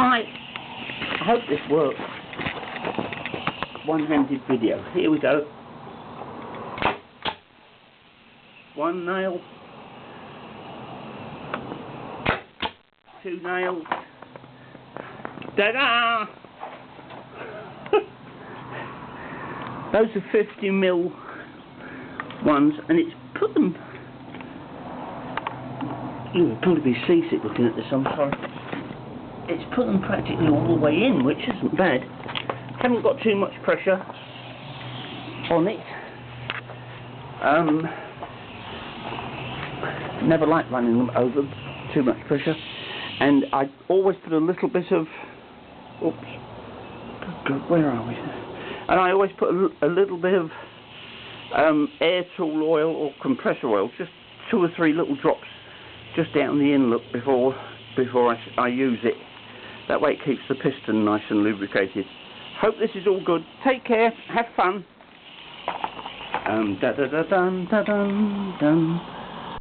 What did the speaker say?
Hi, I hope this works. One-handed video. Here we go. One nail. Two nails. Ta-da! Those are 50mm ones, and it's put them... You would probably be seasick looking at this, I'm sorry. It's put them practically all the way in, which isn't bad. Haven't got too much pressure on it. Never like running them over too much pressure. And I always put a little bit of... Oops. Good, where are we? And I always put a little bit of air tool oil or compressor oil, just 2 or 3 little drops just down the inlet before I use it. That way it keeps the piston nice and lubricated. Hope this is all good. Take care. Have fun. Da da da dun da dun dun.